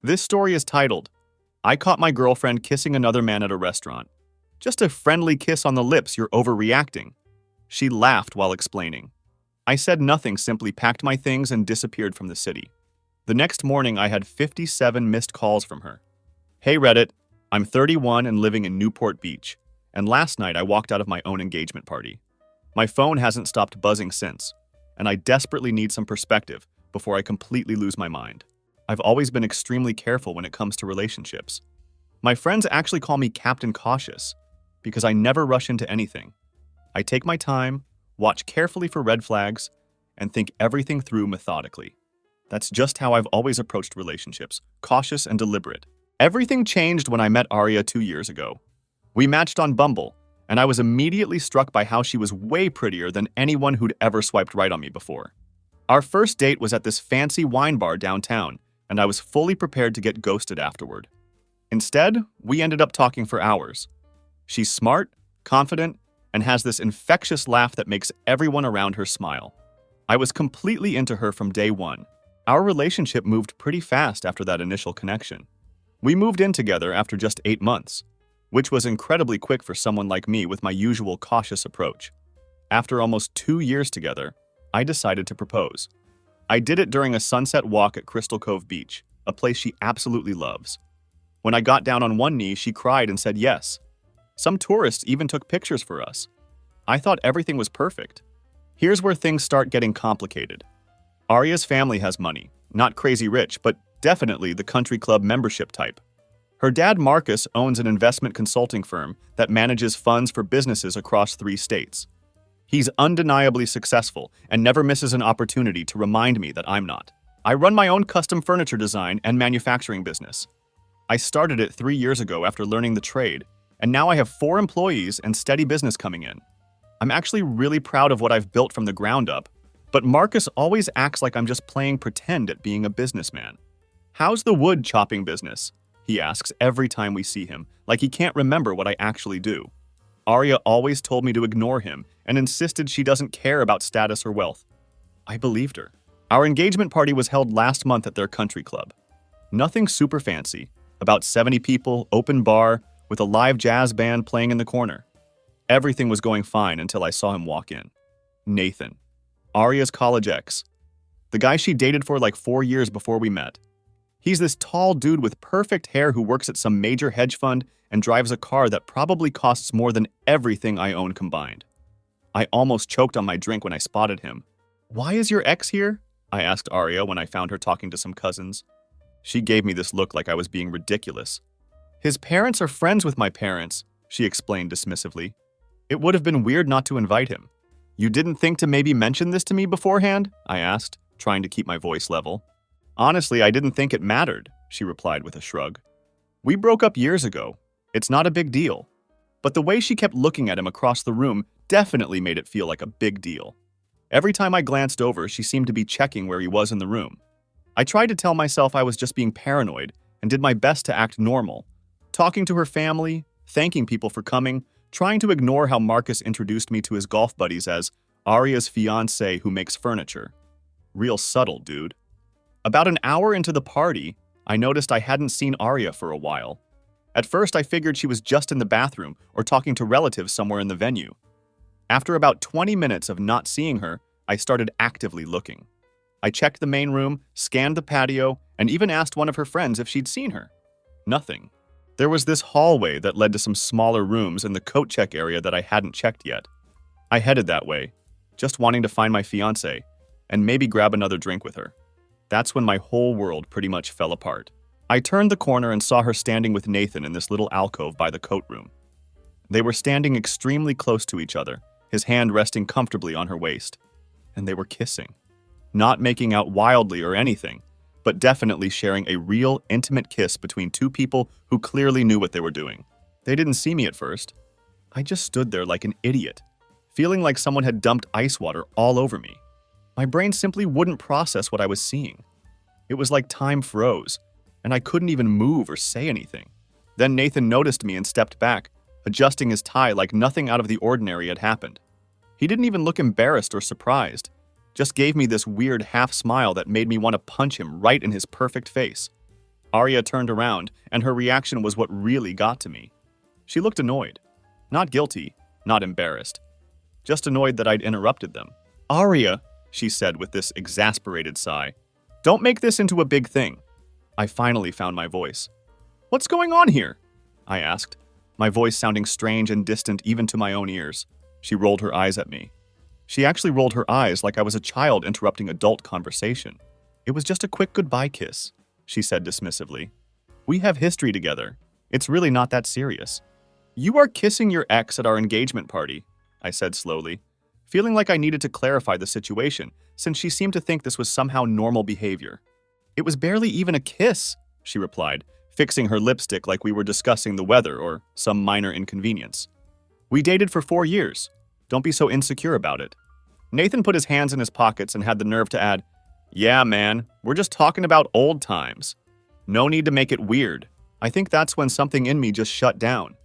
This story is titled, I Caught My Girlfriend Kissing Another Man at a Restaurant. Just a friendly kiss on the lips, you're overreacting. She laughed while explaining. I said nothing, simply packed my things and disappeared from the city. The next morning, I had 57 missed calls from her. Hey Reddit, I'm 31 and living in Newport Beach, and last night I walked out of my own engagement party. My phone hasn't stopped buzzing since, and I desperately need some perspective before I completely lose my mind. I've always been extremely careful when it comes to relationships. My friends actually call me Captain Cautious because I never rush into anything. I take my time, watch carefully for red flags, and think everything through methodically. That's just how I've always approached relationships, cautious and deliberate. Everything changed when I met Aria 2 years ago. We matched on Bumble, and I was immediately struck by how she was way prettier than anyone who'd ever swiped right on me before. Our first date was at this fancy wine bar downtown, and I was fully prepared to get ghosted afterward. Instead, we ended up talking for hours. She's smart, confident, and has this infectious laugh that makes everyone around her smile. I was completely into her from day one. Our relationship moved pretty fast after that initial connection. We moved in together after just 8 months, which was incredibly quick for someone like me with my usual cautious approach. After almost 2 years together, I decided to propose. I did it during a sunset walk at Crystal Cove Beach, a place she absolutely loves. When I got down on one knee, she cried and said yes. Some tourists even took pictures for us. I thought everything was perfect. Here's where things start getting complicated. Aria's family has money, not crazy rich, but definitely the country club membership type. Her dad, Marcus, owns an investment consulting firm that manages funds for businesses across 3 states. He's undeniably successful and never misses an opportunity to remind me that I'm not. I run my own custom furniture design and manufacturing business. I started it 3 years ago after learning the trade, and now I have 4 employees and steady business coming in. I'm actually really proud of what I've built from the ground up, but Marcus always acts like I'm just playing pretend at being a businessman. How's the wood chopping business? He asks every time we see him, like he can't remember what I actually do. Aria always told me to ignore him and insisted she doesn't care about status or wealth. I believed her. Our engagement party was held last month at their country club. Nothing super fancy, about 70 people, open bar, with a live jazz band playing in the corner. Everything was going fine until I saw him walk in. Nathan, Aria's college ex. The guy she dated for like 4 years before we met. He's this tall dude with perfect hair who works at some major hedge fund and drives a car that probably costs more than everything I own combined. I almost choked on my drink when I spotted him. Why is your ex here? I asked Aria when I found her talking to some cousins. She gave me this look like I was being ridiculous. His parents are friends with my parents, she explained dismissively. It would have been weird not to invite him. You didn't think to maybe mention this to me beforehand? I asked, trying to keep my voice level. Honestly, I didn't think it mattered, she replied with a shrug. We broke up years ago. It's not a big deal. But the way she kept looking at him across the room definitely made it feel like a big deal. Every time I glanced over, she seemed to be checking where he was in the room. I tried to tell myself I was just being paranoid and did my best to act normal, talking to her family, thanking people for coming, trying to ignore how Marcus introduced me to his golf buddies as Aria's fiancé who makes furniture. Real subtle, dude. About an hour into the party, I noticed I hadn't seen Aria for a while. At first, I figured she was just in the bathroom or talking to relatives somewhere in the venue. After about 20 minutes of not seeing her, I started actively looking. I checked the main room, scanned the patio, and even asked one of her friends if she'd seen her. Nothing. There was this hallway that led to some smaller rooms in the coat check area that I hadn't checked yet. I headed that way, just wanting to find my fiancé and maybe grab another drink with her. That's when my whole world pretty much fell apart. I turned the corner and saw her standing with Nathan in this little alcove by the coat room. They were standing extremely close to each other, his hand resting comfortably on her waist. And they were kissing. Not making out wildly or anything, but definitely sharing a real, intimate kiss between 2 people who clearly knew what they were doing. They didn't see me at first. I just stood there like an idiot, feeling like someone had dumped ice water all over me. My brain simply wouldn't process what I was seeing. It was like time froze, and I couldn't even move or say anything. Then Nathan noticed me and stepped back, adjusting his tie like nothing out of the ordinary had happened. He didn't even look embarrassed or surprised, just gave me this weird half smile that made me want to punch him right in his perfect face. Arya turned around, and her reaction was what really got to me. She looked annoyed. Not guilty, not embarrassed. Just annoyed that I'd interrupted them. Arya, she said with this exasperated sigh, don't make this into a big thing. I finally found my voice. What's going on here? I asked, my voice sounding strange and distant even to my own ears. She rolled her eyes at me. She actually rolled her eyes like I was a child interrupting adult conversation. It was just a quick goodbye kiss, she said dismissively. We have history together. It's really not that serious. You are kissing your ex at our engagement party, I said slowly, feeling like I needed to clarify the situation since she seemed to think this was somehow normal behavior. It was barely even a kiss, she replied, fixing her lipstick like we were discussing the weather or some minor inconvenience. We dated for 4 years. Don't be so insecure about it. Nathan put his hands in his pockets and had the nerve to add, yeah, man, we're just talking about old times. No need to make it weird. I think that's when something in me just shut down.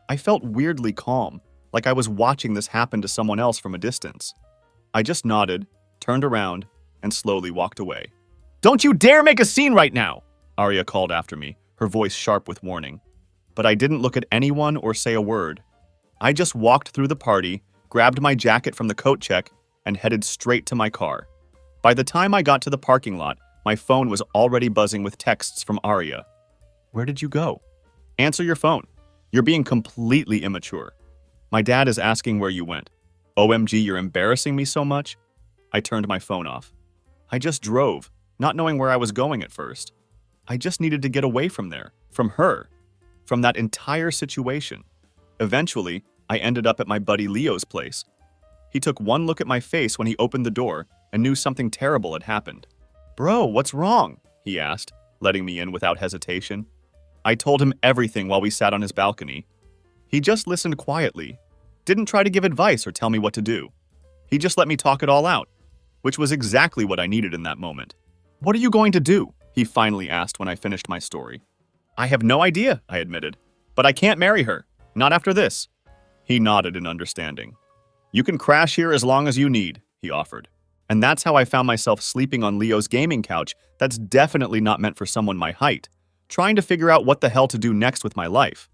I felt weirdly calm, like I was watching this happen to someone else from a distance. I just nodded, turned around, and slowly walked away. Don't you dare make a scene right now, Arya called after me, her voice sharp with warning. But I didn't look at anyone or say a word. I just walked through the party, grabbed my jacket from the coat check, and headed straight to my car. By the time I got to the parking lot, my phone was already buzzing with texts from Arya. Where did you go? Answer your phone. You're being completely immature. My dad is asking where you went. OMG, you're embarrassing me so much? I turned my phone off. I just drove, not knowing where I was going at first. I just needed to get away from there, from her, from that entire situation. Eventually, I ended up at my buddy Leo's place. He took one look at my face when he opened the door and knew something terrible had happened. Bro, what's wrong? He asked, letting me in without hesitation. I told him everything while we sat on his balcony. He just listened quietly, didn't try to give advice or tell me what to do. He just let me talk it all out, which was exactly what I needed in that moment. What are you going to do? He finally asked when I finished my story. I have no idea, I admitted, but I can't marry her, not after this. He nodded in understanding. You can crash here as long as you need, he offered. And that's how I found myself sleeping on Leo's gaming couch that's definitely not meant for someone my height, trying to figure out what the hell to do next with my life.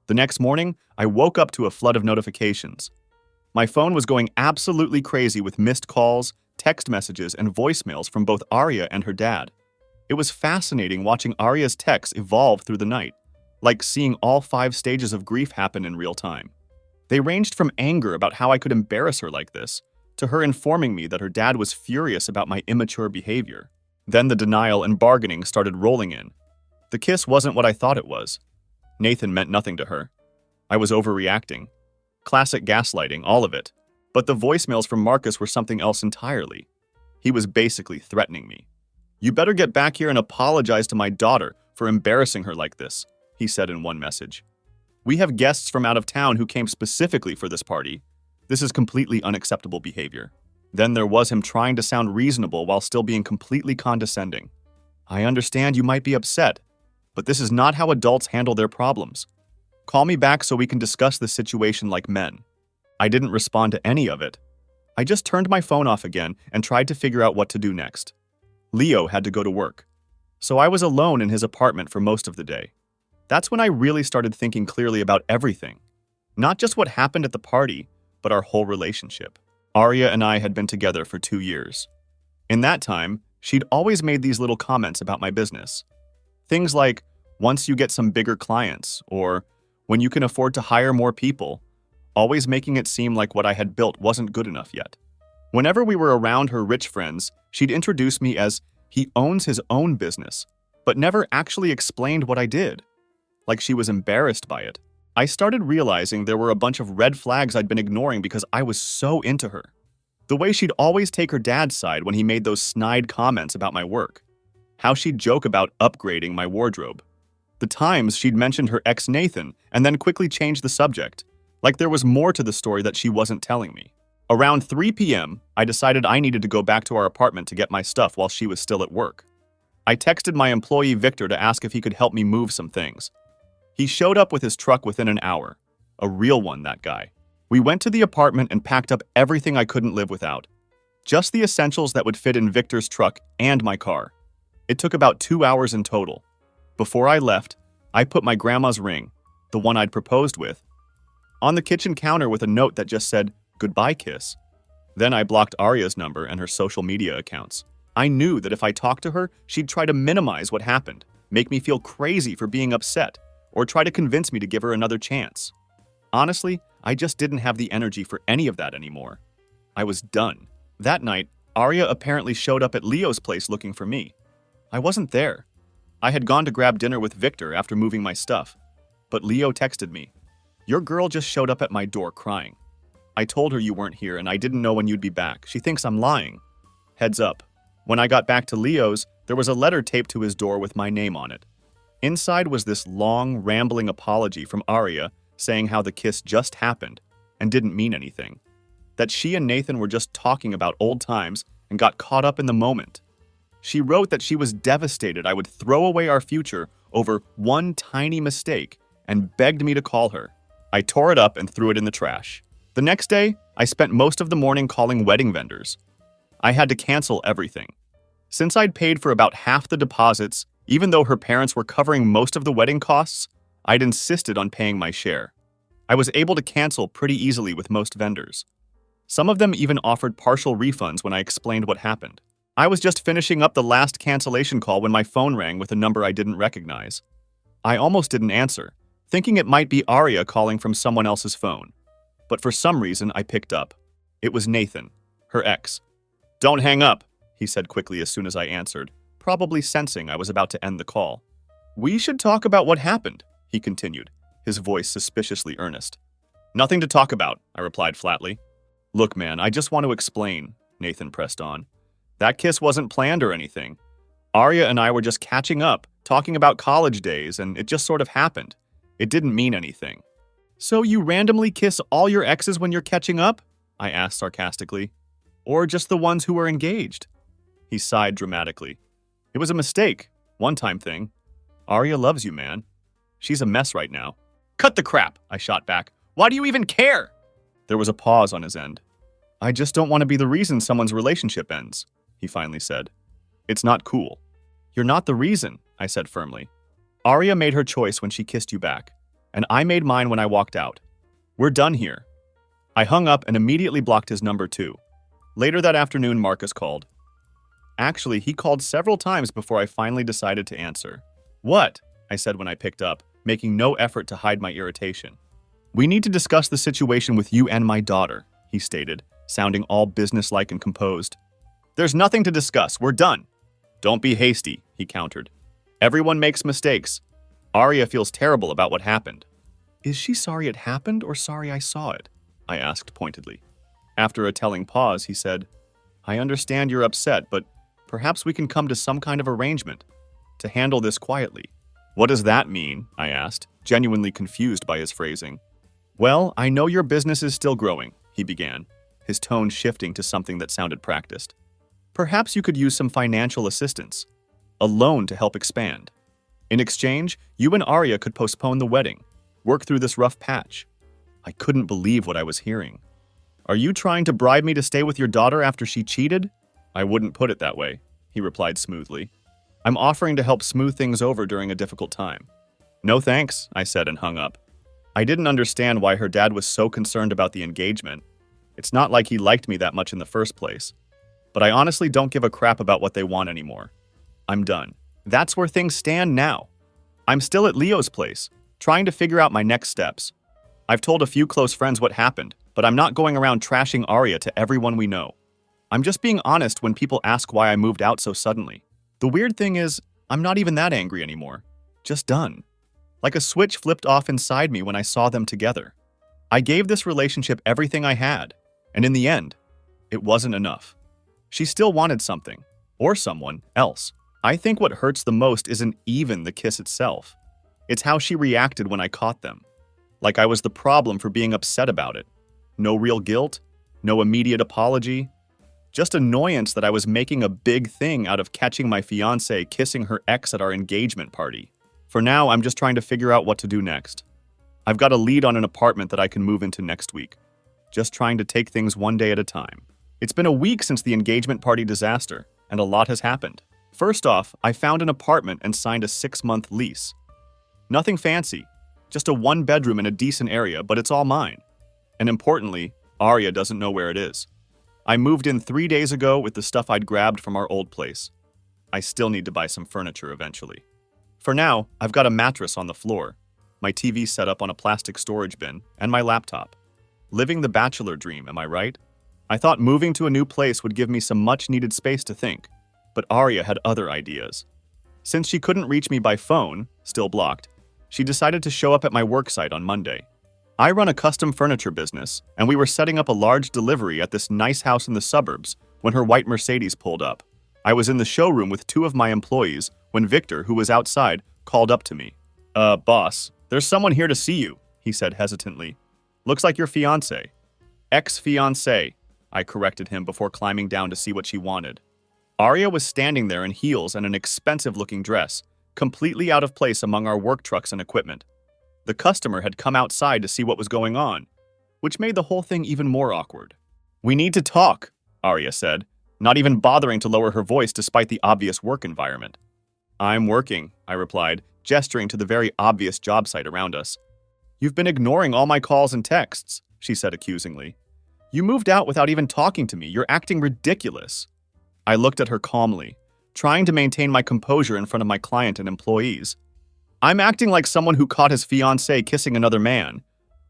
The next morning, I woke up to a flood of notifications. My phone was going absolutely crazy with missed calls, text messages, and voicemails from both Arya and her dad. It was fascinating watching Arya's texts evolve through the night, like seeing all 5 stages of grief happen in real time. They ranged from anger about how I could embarrass her like this, to her informing me that her dad was furious about my immature behavior. Then the denial and bargaining started rolling in. The kiss wasn't what I thought it was. Nathan meant nothing to her. I was overreacting. Classic gaslighting, all of it. But the voicemails from Marcus were something else entirely. He was basically threatening me. You better get back here and apologize to my daughter for embarrassing her like this, he said in one message. We have guests from out of town who came specifically for this party. This is completely unacceptable behavior. Then there was him trying to sound reasonable while still being completely condescending. I understand you might be upset, but this is not how adults handle their problems. Call me back so we can discuss the situation like men. I didn't respond to any of it. I just turned my phone off again and tried to figure out what to do next. Leo had to go to work, so I was alone in his apartment for most of the day. That's when I really started thinking clearly about everything. Not just what happened at the party, but our whole relationship. Arya and I had been together for 2 years. In that time, she'd always made these little comments about my business. Things like, once you get some bigger clients, or when you can afford to hire more people, always making it seem like what I had built wasn't good enough yet. Whenever we were around her rich friends, she'd introduce me as, he owns his own business, but never actually explained what I did. Like she was embarrassed by it. I started realizing there were a bunch of red flags I'd been ignoring because I was so into her. The way she'd always take her dad's side when he made those snide comments about my work. How she'd joke about upgrading my wardrobe. The times she'd mentioned her ex Nathan and then quickly changed the subject, like there was more to the story that she wasn't telling me. Around 3 p.m., I decided I needed to go back to our apartment to get my stuff while she was still at work. I texted my employee Victor to ask if he could help me move some things. He showed up with his truck within an hour. A real one, that guy. We went to the apartment and packed up everything I couldn't live without. Just the essentials that would fit in Victor's truck and my car. It took about 2 hours in total. Before I left, I put my grandma's ring, the one I'd proposed with, on the kitchen counter with a note that just said, "Goodbye, kiss." Then I blocked Arya's number and her social media accounts. I knew that if I talked to her, she'd try to minimize what happened, make me feel crazy for being upset, or try to convince me to give her another chance. Honestly, I just didn't have the energy for any of that anymore. I was done. That night, Arya apparently showed up at Leo's place looking for me. I wasn't there. I had gone to grab dinner with Victor after moving my stuff. But Leo texted me, "Your girl just showed up at my door crying. I told her you weren't here and I didn't know when you'd be back. She thinks I'm lying." Heads up. When I got back to Leo's, there was a letter taped to his door with my name on it. Inside was this long, rambling apology from Arya saying how the kiss just happened and didn't mean anything. That she and Nathan were just talking about old times and got caught up in the moment. She wrote that she was devastated I would throw away our future over one tiny mistake and begged me to call her. I tore it up and threw it in the trash. The next day, I spent most of the morning calling wedding vendors. I had to cancel everything. Since I'd paid for about half the deposits, even though her parents were covering most of the wedding costs, I'd insisted on paying my share. I was able to cancel pretty easily with most vendors. Some of them even offered partial refunds when I explained what happened. I was just finishing up the last cancellation call when my phone rang with a number I didn't recognize. I almost didn't answer, thinking it might be Arya calling from someone else's phone. But for some reason, I picked up. It was Nathan, her ex. "Don't hang up," he said quickly as soon as I answered, probably sensing I was about to end the call. "We should talk about what happened," he continued, his voice suspiciously earnest. "Nothing to talk about," I replied flatly. "Look, man, I just want to explain," Nathan pressed on. "That kiss wasn't planned or anything. Arya and I were just catching up, talking about college days, and it just sort of happened. It didn't mean anything." "So you randomly kiss all your exes when you're catching up?" I asked sarcastically. "Or just the ones who were engaged?" He sighed dramatically. "It was a mistake, one-time thing. Arya loves you, man. She's a mess right now." "Cut the crap," I shot back. "Why do you even care?" There was a pause on his end. "I just don't want to be the reason someone's relationship ends," he finally said. "It's not cool." "You're not the reason," I said firmly. "Arya made her choice when she kissed you back, and I made mine when I walked out. We're done here." I hung up and immediately blocked his number too. Later that afternoon, Marcus called. Actually, he called several times before I finally decided to answer. "What?" I said when I picked up, making no effort to hide my irritation. "We need to discuss the situation with you and my daughter," he stated, sounding all businesslike and composed. "There's nothing to discuss. We're done." "Don't be hasty," he countered. "Everyone makes mistakes. Arya feels terrible about what happened." "Is she sorry it happened or sorry I saw it?" I asked pointedly. After a telling pause, he said, "I understand you're upset, but perhaps we can come to some kind of arrangement to handle this quietly." "What does that mean?" I asked, genuinely confused by his phrasing. "Well, I know your business is still growing," he began, his tone shifting to something that sounded practiced. "Perhaps you could use some financial assistance, a loan to help expand. In exchange, you and Arya could postpone the wedding, work through this rough patch." I couldn't believe what I was hearing. "Are you trying to bribe me to stay with your daughter after she cheated?" "I wouldn't put it that way," he replied smoothly. "I'm offering to help smooth things over during a difficult time." "No thanks," I said and hung up. I didn't understand why her dad was so concerned about the engagement. It's not like he liked me that much in the first place. But I honestly don't give a crap about what they want anymore. I'm done. That's where things stand now. I'm still at Leo's place, trying to figure out my next steps. I've told a few close friends what happened, but I'm not going around trashing Arya to everyone we know. I'm just being honest when people ask why I moved out so suddenly. The weird thing is, I'm not even that angry anymore. Just done. Like a switch flipped off inside me when I saw them together. I gave this relationship everything I had, and in the end, it wasn't enough. She still wanted something, or someone else. I think what hurts the most isn't even the kiss itself. It's how she reacted when I caught them. Like I was the problem for being upset about it. No real guilt, no immediate apology. Just annoyance that I was making a big thing out of catching my fiancée kissing her ex at our engagement party. For now, I'm just trying to figure out what to do next. I've got a lead on an apartment that I can move into next week. Just trying to take things one day at a time. It's been a week since the engagement party disaster, and a lot has happened. First off, I found an apartment and signed a 6-month lease. Nothing fancy, just a 1-bedroom in a decent area, but it's all mine. And importantly, Arya doesn't know where it is. I moved in 3 days ago with the stuff I'd grabbed from our old place. I still need to buy some furniture eventually. For now, I've got a mattress on the floor, my TV set up on a plastic storage bin, and my laptop. Living the bachelor dream, am I right? I thought moving to a new place would give me some much-needed space to think, but Arya had other ideas. Since she couldn't reach me by phone, still blocked, she decided to show up at my work site on Monday. I run a custom furniture business, and we were setting up a large delivery at this nice house in the suburbs when her white Mercedes pulled up. I was in the showroom with 2 of my employees when Victor, who was outside, called up to me. Boss, there's someone here to see you," he said hesitantly. "Looks like your fiancé." "Ex-fiancé," I corrected him before climbing down to see what she wanted. Arya was standing there in heels and an expensive-looking dress, completely out of place among our work trucks and equipment. The customer had come outside to see what was going on, which made the whole thing even more awkward. "We need to talk," Arya said, not even bothering to lower her voice despite the obvious work environment. "I'm working," I replied, gesturing to the very obvious job site around us. "You've been ignoring all my calls and texts," she said accusingly. "You moved out without even talking to me. You're acting ridiculous." I looked at her calmly, trying to maintain my composure in front of my client and employees. "I'm acting like someone who caught his fiancée kissing another man.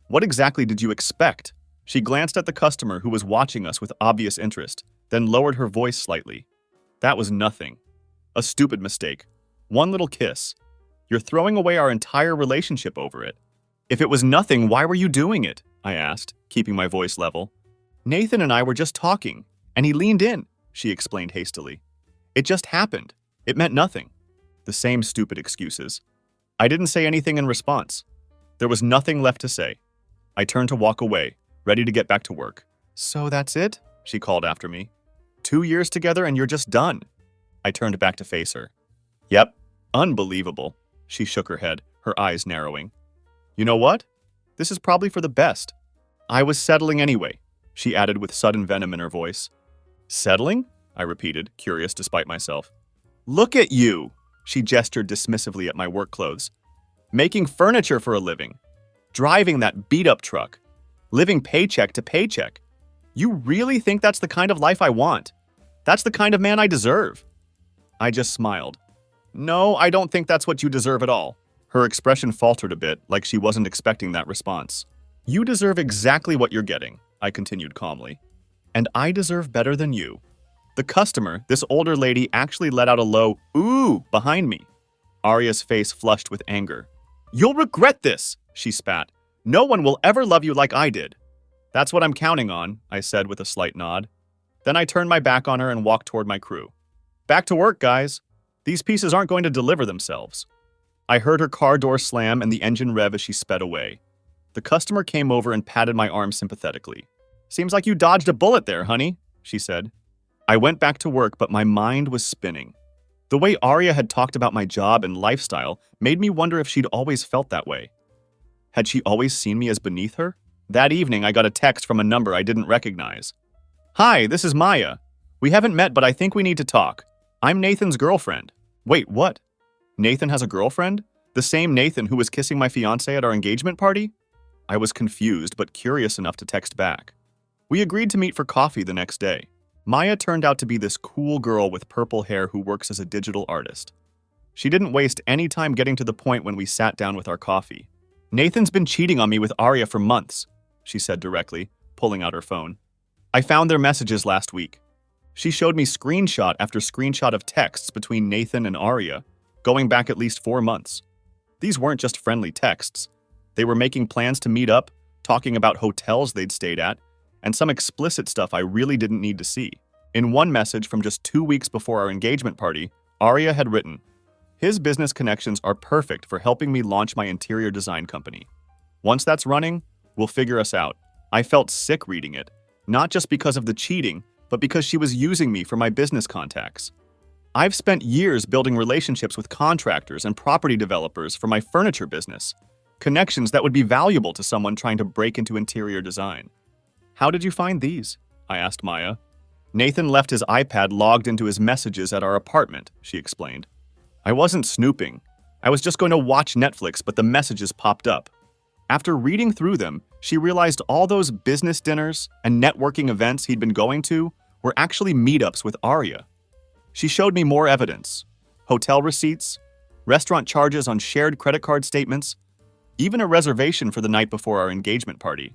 What exactly did you expect?" She glanced at the customer who was watching us with obvious interest, then lowered her voice slightly. "That was nothing. A stupid mistake. One little kiss. You're throwing away our entire relationship over it." "If it was nothing, why were you doing it?" I asked, keeping my voice level. "Nathan and I were just talking, and he leaned in," she explained hastily. "It just happened. It meant nothing." The same stupid excuses. I didn't say anything in response. There was nothing left to say. I turned to walk away, ready to get back to work. "So that's it?" she called after me. 2 years together and you're just done." I turned back to face her. "Yep, unbelievable." She shook her head, her eyes narrowing. "You know what? This is probably for the best. I was settling anyway," she added with sudden venom in her voice. "Settling?" I repeated, curious despite myself. "Look at you," she gestured dismissively at my work clothes. "Making furniture for a living. Driving that beat-up truck. Living paycheck to paycheck. You really think that's the kind of life I want? That's the kind of man I deserve?" I just smiled. "No, I don't think that's what you deserve at all." Her expression faltered a bit, like she wasn't expecting that response. "You deserve exactly what you're getting," I continued calmly. "And I deserve better than you." The customer, this older lady, actually let out a low, "Ooh," behind me. Arya's face flushed with anger. "You'll regret this," she spat. "No one will ever love you like I did." "That's what I'm counting on," I said with a slight nod. Then I turned my back on her and walked toward my crew. "Back to work, guys. These pieces aren't going to deliver themselves." I heard her car door slam and the engine rev as she sped away. The customer came over and patted my arm sympathetically. "Seems like you dodged a bullet there, honey," she said. I went back to work, but my mind was spinning. The way Arya had talked about my job and lifestyle made me wonder if she'd always felt that way. Had she always seen me as beneath her? That evening, I got a text from a number I didn't recognize. "Hi, this is Maya. We haven't met, but I think we need to talk. I'm Nathan's girlfriend." Wait, what? Nathan has a girlfriend? The same Nathan who was kissing my fiancée at our engagement party? I was confused, but curious enough to text back. We agreed to meet for coffee the next day. Maya turned out to be this cool girl with purple hair who works as a digital artist. She didn't waste any time getting to the point when we sat down with our coffee. "Nathan's been cheating on me with Arya for months," she said directly, pulling out her phone. "I found their messages last week." She showed me screenshot after screenshot of texts between Nathan and Arya, going back at least 4 months. These weren't just friendly texts. They were making plans to meet up, talking about hotels they'd stayed at, and some explicit stuff I really didn't need to see. In one message from just 2 weeks before our engagement party, Arya had written, "His business connections are perfect for helping me launch my interior design company. Once that's running, we'll figure us out." I felt sick reading it, not just because of the cheating, but because she was using me for my business contacts. I've spent years building relationships with contractors and property developers for my furniture business, connections that would be valuable to someone trying to break into interior design. "How did you find these?" I asked Maya. Nathan left his iPad logged into his messages at our apartment, she explained. I wasn't snooping. I was just going to watch Netflix, but the messages popped up. After reading through them, she realized all those business dinners and networking events he'd been going to were actually meetups with Arya. She showed me more evidence: hotel receipts, restaurant charges on shared credit card statements, even a reservation for the night before our engagement party.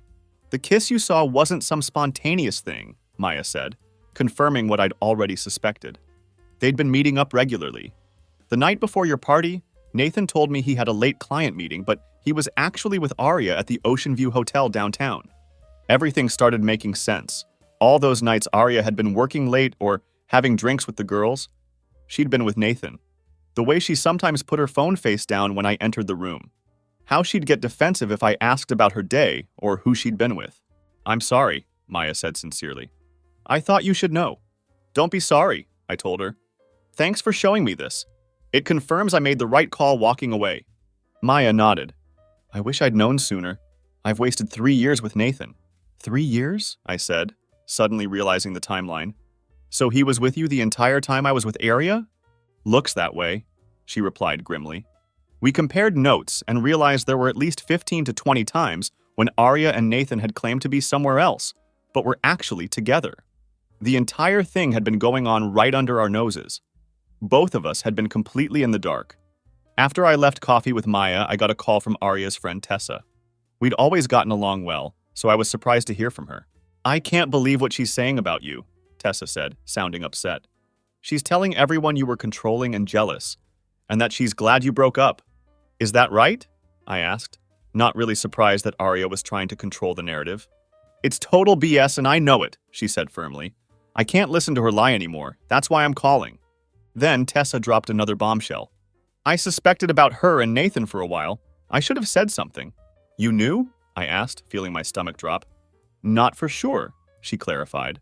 The kiss you saw wasn't some spontaneous thing, Maya said, confirming what I'd already suspected. They'd been meeting up regularly. The night before your party, Nathan told me he had a late client meeting, but he was actually with Arya at the Ocean View Hotel downtown. Everything started making sense. All those nights Arya had been working late or having drinks with the girls, she'd been with Nathan. The way she sometimes put her phone face down when I entered the room. How she'd get defensive if I asked about her day or who she'd been with. I'm sorry, Maya said sincerely. I thought you should know. Don't be sorry, I told her. Thanks for showing me this. It confirms I made the right call walking away. Maya nodded. I wish I'd known sooner. I've wasted 3 years with Nathan. 3 years? I said, suddenly realizing the timeline. So he was with you the entire time I was with Arya? Looks that way, she replied grimly. We compared notes and realized there were at least 15 to 20 times when Arya and Nathan had claimed to be somewhere else, but were actually together. The entire thing had been going on right under our noses. Both of us had been completely in the dark. After I left coffee with Maya, I got a call from Arya's friend Tessa. We'd always gotten along well, so I was surprised to hear from her. I can't believe what she's saying about you, Tessa said, sounding upset. She's telling everyone you were controlling and jealous, and that she's glad you broke up. Is that right? I asked, not really surprised that Arya was trying to control the narrative. It's total BS and I know it, she said firmly. I can't listen to her lie anymore. That's why I'm calling. Then Tessa dropped another bombshell. I suspected about her and Nathan for a while. I should have said something. You knew? I asked, feeling my stomach drop. Not for sure, she clarified.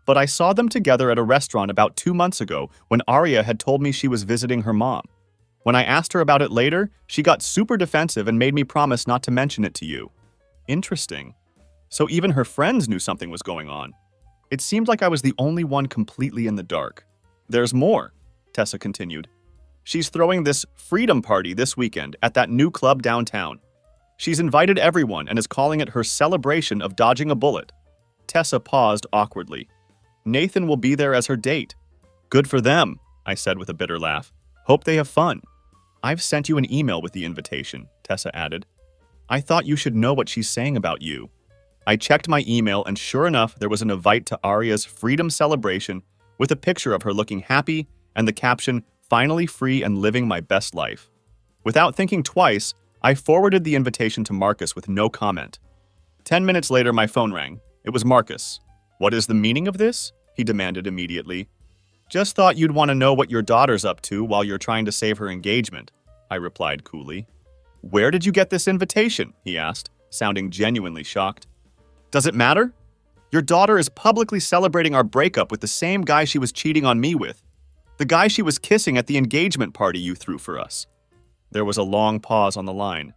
But I saw them together at a restaurant about 2 months ago when Arya had told me she was visiting her mom. When I asked her about it later, she got super defensive and made me promise not to mention it to you. Interesting. So even her friends knew something was going on. It seemed like I was the only one completely in the dark. There's more, Tessa continued. She's throwing this freedom party this weekend at that new club downtown. She's invited everyone and is calling it her celebration of dodging a bullet. Tessa paused awkwardly. Nathan will be there as her date. Good for them, I said with a bitter laugh. Hope they have fun. I've sent you an email with the invitation, Tessa added. I thought you should know what she's saying about you. I checked my email and sure enough, there was an invite to Arya's freedom celebration with a picture of her looking happy and the caption, finally free and living my best life. Without thinking twice, I forwarded the invitation to Marcus with no comment. 10 minutes later, my phone rang. It was Marcus. What is the meaning of this? He demanded immediately. Just thought you'd want to know what your daughter's up to while you're trying to save her engagement, I replied coolly. Where did you get this invitation? He asked, sounding genuinely shocked. Does it matter? Your daughter is publicly celebrating our breakup with the same guy she was cheating on me with. The guy she was kissing at the engagement party you threw for us. There was a long pause on the line.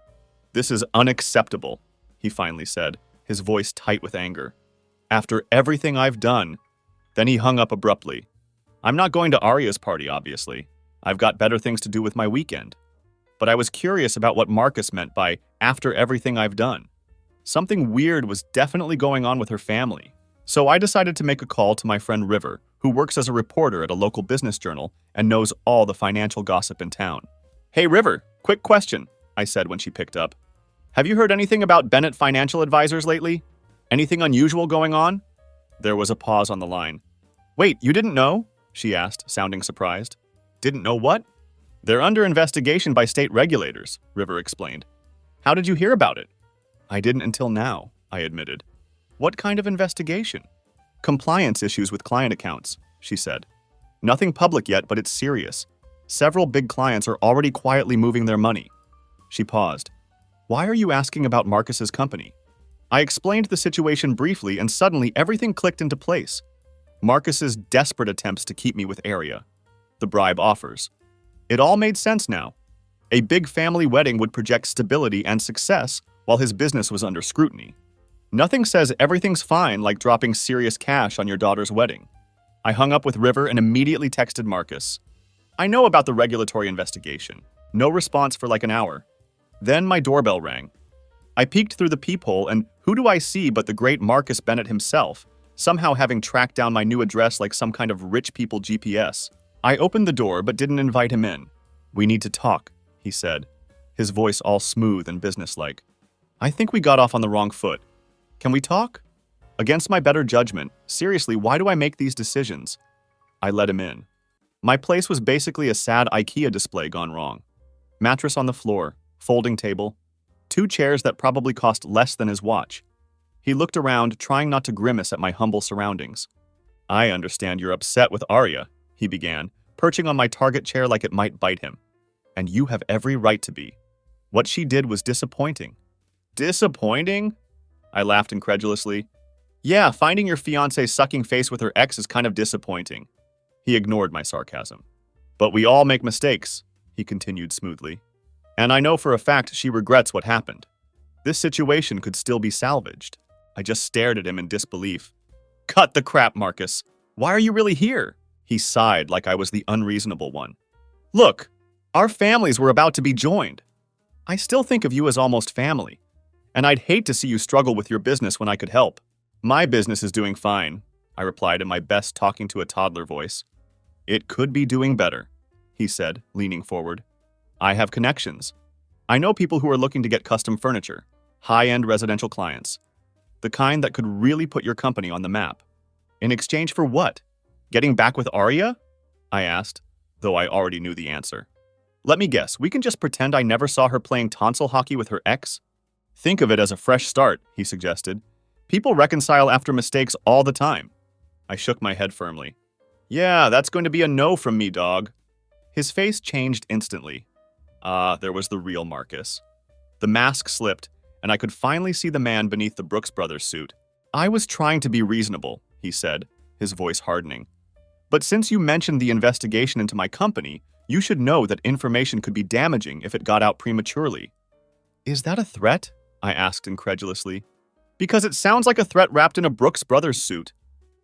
This is unacceptable, he finally said, his voice tight with anger. After everything I've done. Then he hung up abruptly. I'm not going to Arya's party, obviously. I've got better things to do with my weekend. But I was curious about what Marcus meant by after everything I've done. Something weird was definitely going on with her family. So I decided to make a call to my friend River, who works as a reporter at a local business journal and knows all the financial gossip in town. Hey River, quick question, I said when she picked up. Have you heard anything about Bennett Financial Advisors lately? Anything unusual going on? There was a pause on the line. Wait, you didn't know? She asked, sounding surprised. Didn't know what? They're under investigation by state regulators, River explained. How did you hear about it? I didn't until now, I admitted. What kind of investigation? Compliance issues with client accounts, she said. Nothing public yet, but it's serious. Several big clients are already quietly moving their money. She paused. Why are you asking about Marcus's company? I explained the situation briefly and suddenly everything clicked into place. Marcus's desperate attempts to keep me with Arya. The bribe offers. It all made sense now. A big family wedding would project stability and success while his business was under scrutiny. Nothing says everything's fine like dropping serious cash on your daughter's wedding. I hung up with River and immediately texted Marcus. I know about the regulatory investigation. No response for like an hour. Then my doorbell rang. I peeked through the peephole, and who do I see but the great Marcus Bennett himself, somehow having tracked down my new address like some kind of rich people GPS. I opened the door but didn't invite him in. "We need to talk," he said, his voice all smooth and businesslike. "I think we got off on the wrong foot. Can we talk?" Against my better judgment, seriously, why do I make these decisions? I let him in. My place was basically a sad IKEA display gone wrong. Mattress on the floor, folding table, 2 chairs that probably cost less than his watch. He looked around, trying not to grimace at my humble surroundings. "I understand you're upset with Arya," he began, perching on my target chair like it might bite him. "And you have every right to be. What she did was disappointing." "Disappointing?" I laughed incredulously. "Yeah, finding your fiancé sucking face with her ex is kind of disappointing." He ignored my sarcasm. "But we all make mistakes," he continued smoothly. "And I know for a fact she regrets what happened. This situation could still be salvaged." I just stared at him in disbelief. "Cut the crap, Marcus. Why are you really here?" He sighed like I was the unreasonable one. "Look, our families were about to be joined. I still think of you as almost family, and I'd hate to see you struggle with your business when I could help." "My business is doing fine," I replied in my best talking to a toddler voice. "It could be doing better," he said, leaning forward. "I have connections. I know people who are looking to get custom furniture, high-end residential clients, the kind that could really put your company on the map." "In exchange for what? Getting back with Arya?" I asked, though I already knew the answer. "Let me guess, we can just pretend I never saw her playing tonsil hockey with her ex?" "Think of it as a fresh start," he suggested. "People reconcile after mistakes all the time." I shook my head firmly. "Yeah, that's going to be a no from me, dog." His face changed instantly. There was the real Marcus. The mask slipped, and I could finally see the man beneath the Brooks Brothers suit. "I was trying to be reasonable," he said, his voice hardening. "But since you mentioned the investigation into my company, you should know that information could be damaging if it got out prematurely." "Is that a threat?" I asked incredulously. "Because it sounds like a threat wrapped in a Brooks Brothers suit.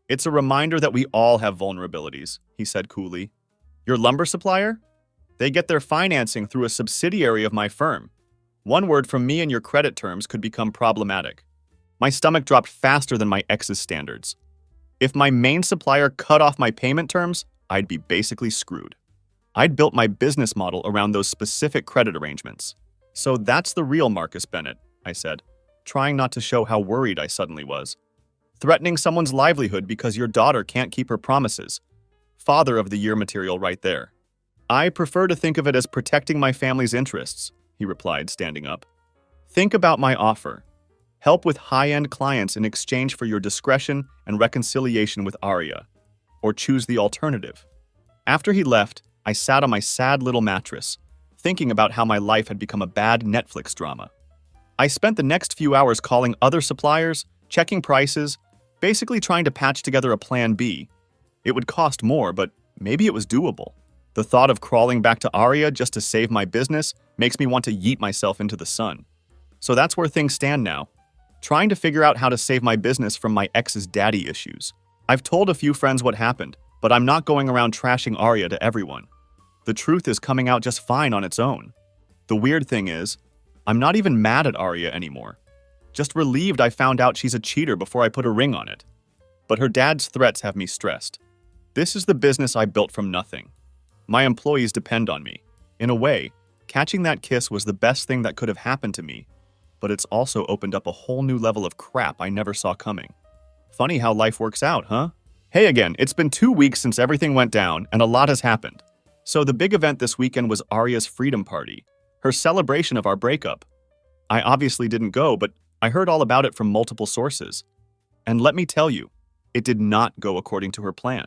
It's a reminder that we all have vulnerabilities," he said coolly. "Your lumber supplier? They get their financing through a subsidiary of my firm. One word from me and your credit terms could become problematic." My stomach dropped faster than my ex's standards. If my main supplier cut off my payment terms, I'd be basically screwed. I'd built my business model around those specific credit arrangements. "So that's the real Marcus Bennett," I said, trying not to show how worried I suddenly was. "Threatening someone's livelihood because your daughter can't keep her promises. Father of the year material right there." "I prefer to think of it as protecting my family's interests," he replied, standing up. "Think about my offer. Help with high-end clients in exchange for your discretion and reconciliation with Arya. Or choose the alternative." After he left, I sat on my sad little mattress, thinking about how my life had become a bad Netflix drama. I spent the next few hours calling other suppliers, checking prices, basically trying to patch together a plan B. It would cost more, but maybe it was doable. The thought of crawling back to Arya just to save my business makes me want to yeet myself into the sun. So that's where things stand now, trying to figure out how to save my business from my ex's daddy issues. I've told a few friends what happened, but I'm not going around trashing Arya to everyone. The truth is coming out just fine on its own. The weird thing is, I'm not even mad at Arya anymore. Just relieved I found out she's a cheater before I put a ring on it. But her dad's threats have me stressed. This is the business I built from nothing. My employees depend on me. In a way, catching that kiss was the best thing that could have happened to me, but it's also opened up a whole new level of crap I never saw coming. Funny how life works out, huh? Hey again, it's been 2 weeks since everything went down, and a lot has happened. So the big event this weekend was Arya's freedom party, her celebration of our breakup. I obviously didn't go, but I heard all about it from multiple sources. And let me tell you, it did not go according to her plan.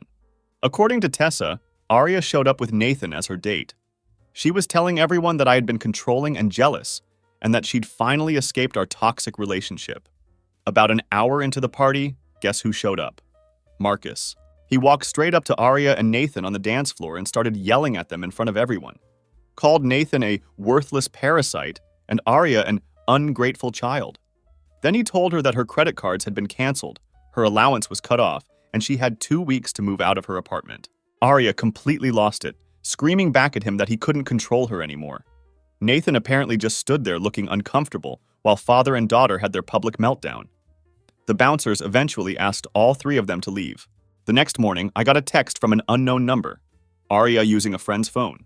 According to Tessa, Arya showed up with Nathan as her date. She was telling everyone that I had been controlling and jealous, and that she'd finally escaped our toxic relationship. About an hour into the party, guess who showed up? Marcus. He walked straight up to Arya and Nathan on the dance floor and started yelling at them in front of everyone. Called Nathan a worthless parasite and Arya an ungrateful child. Then he told her that her credit cards had been canceled, her allowance was cut off, and she had 2 weeks to move out of her apartment. Arya completely lost it, screaming back at him that he couldn't control her anymore. Nathan apparently just stood there looking uncomfortable while father and daughter had their public meltdown. The bouncers eventually asked all 3 of them to leave. The next morning, I got a text from an unknown number, Arya using a friend's phone.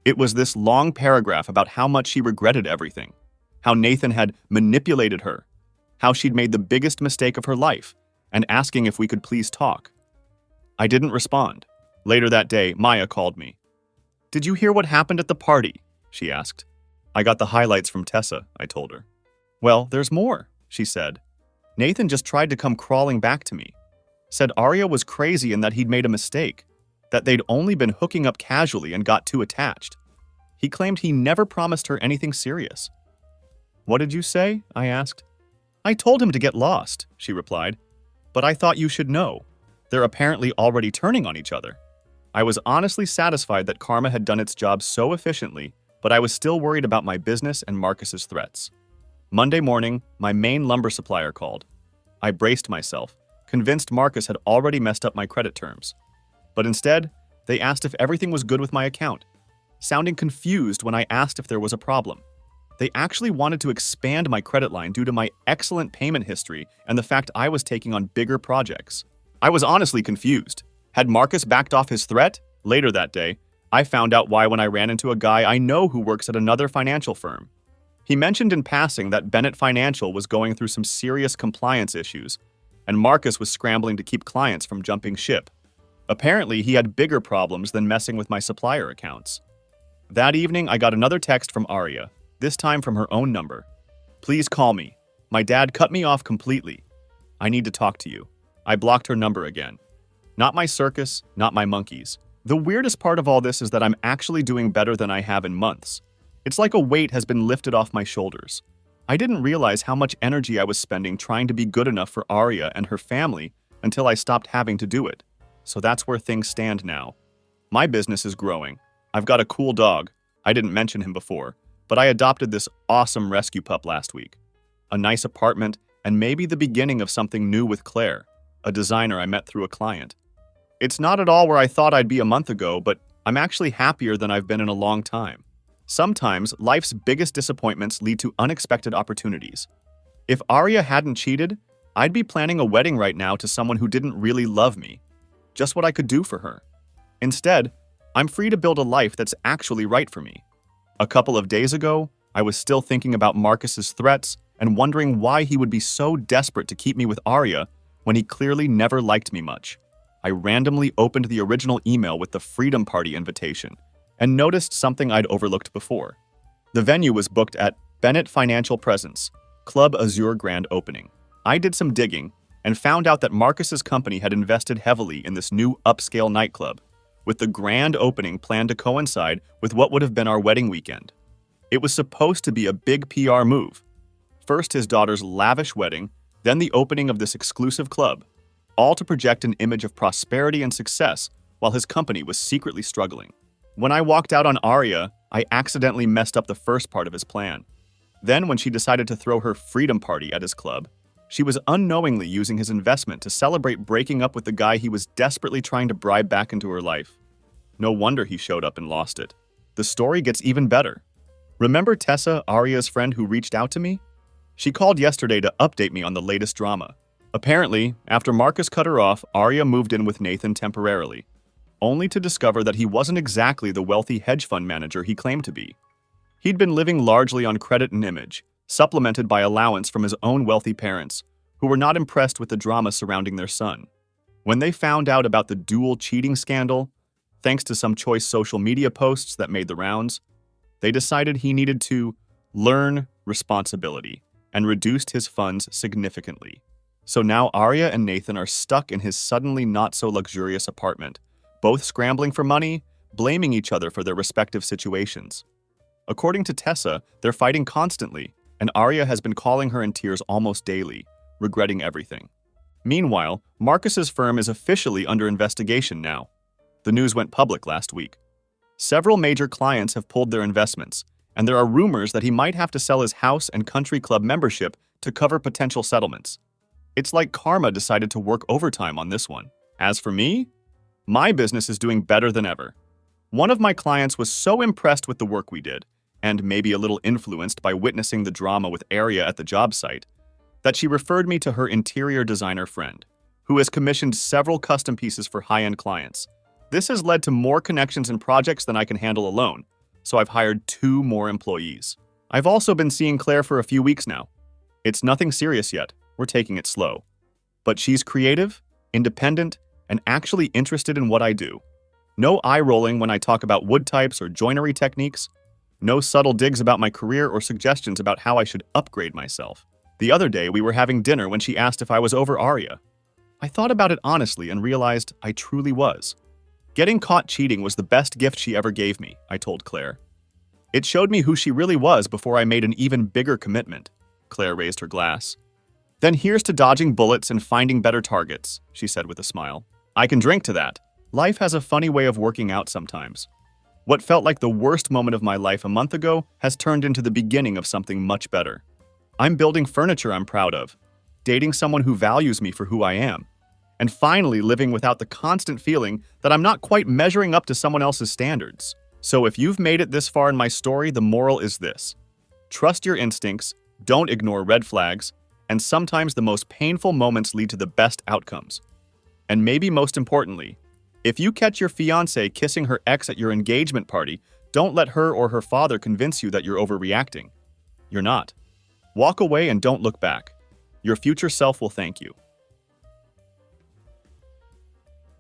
It was this long paragraph about how much she regretted everything, how Nathan had manipulated her, how she'd made the biggest mistake of her life, and asking if we could please talk. I didn't respond. Later that day, Maya called me. "Did you hear what happened at the party?" she asked. "I got the highlights from Tessa," I told her. "Well, there's more," she said. "Nathan just tried to come crawling back to me. Said Arya was crazy and that he'd made a mistake, that they'd only been hooking up casually and got too attached. He claimed he never promised her anything serious." "What did you say?" I asked. "I told him to get lost," she replied. "But I thought you should know. They're apparently already turning on each other." I was honestly satisfied that karma had done its job so efficiently, but I was still worried about my business and Marcus's threats. Monday morning, my main lumber supplier called. I braced myself, convinced Marcus had already messed up my credit terms. But instead, they asked if everything was good with my account, sounding confused when I asked if there was a problem. They actually wanted to expand my credit line due to my excellent payment history and the fact I was taking on bigger projects. I was honestly confused. Had Marcus backed off his threat? Later that day, I found out why when I ran into a guy I know who works at another financial firm. He mentioned in passing that Bennett Financial was going through some serious compliance issues, and Marcus was scrambling to keep clients from jumping ship. Apparently, he had bigger problems than messing with my supplier accounts. That evening, I got another text from Arya, this time from her own number. "Please call me. My dad cut me off completely. I need to talk to you." I blocked her number again. Not my circus, not my monkeys. The weirdest part of all this is that I'm actually doing better than I have in months. It's like a weight has been lifted off my shoulders. I didn't realize how much energy I was spending trying to be good enough for Arya and her family until I stopped having to do it. So that's where things stand now. My business is growing. I've got a cool dog. I didn't mention him before, but I adopted this awesome rescue pup last week. A nice apartment, and maybe the beginning of something new with Claire, a designer I met through a client. It's not at all where I thought I'd be a month ago, but I'm actually happier than I've been in a long time. Sometimes, life's biggest disappointments lead to unexpected opportunities. If Arya hadn't cheated, I'd be planning a wedding right now to someone who didn't really love me. Just what I could do for her. Instead, I'm free to build a life that's actually right for me. A couple of days ago, I was still thinking about Marcus's threats and wondering why he would be so desperate to keep me with Arya when he clearly never liked me much. I randomly opened the original email with the Freedom Party invitation and noticed something I'd overlooked before. The venue was booked at Bennett Financial Presence, Club Azure Grand Opening. I did some digging and found out that Marcus's company had invested heavily in this new upscale nightclub, with the grand opening planned to coincide with what would have been our wedding weekend. It was supposed to be a big PR move. First his daughter's lavish wedding, then the opening of this exclusive club, all to project an image of prosperity and success while his company was secretly struggling. When I walked out on Arya, I accidentally messed up the first part of his plan. Then when she decided to throw her freedom party at his club, she was unknowingly using his investment to celebrate breaking up with the guy he was desperately trying to bribe back into her life. No wonder he showed up and lost it. The story gets even better. Remember Tessa, Arya's friend who reached out to me? She called yesterday to update me on the latest drama. Apparently, after Marcus cut her off, Arya moved in with Nathan temporarily, only to discover that he wasn't exactly the wealthy hedge fund manager he claimed to be. He'd been living largely on credit and image, supplemented by allowance from his own wealthy parents, who were not impressed with the drama surrounding their son. When they found out about the dual cheating scandal, thanks to some choice social media posts that made the rounds, they decided he needed to learn responsibility and reduced his funds significantly. So now Arya and Nathan are stuck in his suddenly not-so-luxurious apartment, both scrambling for money, blaming each other for their respective situations. According to Tessa, they're fighting constantly, and Arya has been calling her in tears almost daily, regretting everything. Meanwhile, Marcus's firm is officially under investigation now. The news went public last week. Several major clients have pulled their investments, and there are rumors that he might have to sell his house and country club membership to cover potential settlements. It's like karma decided to work overtime on this one. As for me, my business is doing better than ever. One of my clients was so impressed with the work we did, and maybe a little influenced by witnessing the drama with Arya at the job site, that she referred me to her interior designer friend, who has commissioned several custom pieces for high-end clients. This has led to more connections and projects than I can handle alone, so I've hired 2 more employees. I've also been seeing Claire for a few weeks now. It's nothing serious yet, we're taking it slow. But she's creative, independent, and actually interested in what I do. No eye-rolling when I talk about wood types or joinery techniques. No subtle digs about my career or suggestions about how I should upgrade myself. The other day, we were having dinner when she asked if I was over Arya. I thought about it honestly and realized I truly was. Getting caught cheating was the best gift she ever gave me, I told Claire. It showed me who she really was before I made an even bigger commitment. Claire raised her glass. Then here's to dodging bullets and finding better targets, she said with a smile. I can drink to that. Life has a funny way of working out sometimes. What felt like the worst moment of my life a month ago has turned into the beginning of something much better. I'm building furniture I'm proud of, dating someone who values me for who I am, and finally living without the constant feeling that I'm not quite measuring up to someone else's standards. So if you've made it this far in my story, the moral is this. Trust your instincts, don't ignore red flags, and sometimes the most painful moments lead to the best outcomes. And maybe most importantly, if you catch your fiancé kissing her ex at your engagement party, don't let her or her father convince you that you're overreacting. You're not. Walk away and don't look back. Your future self will thank you.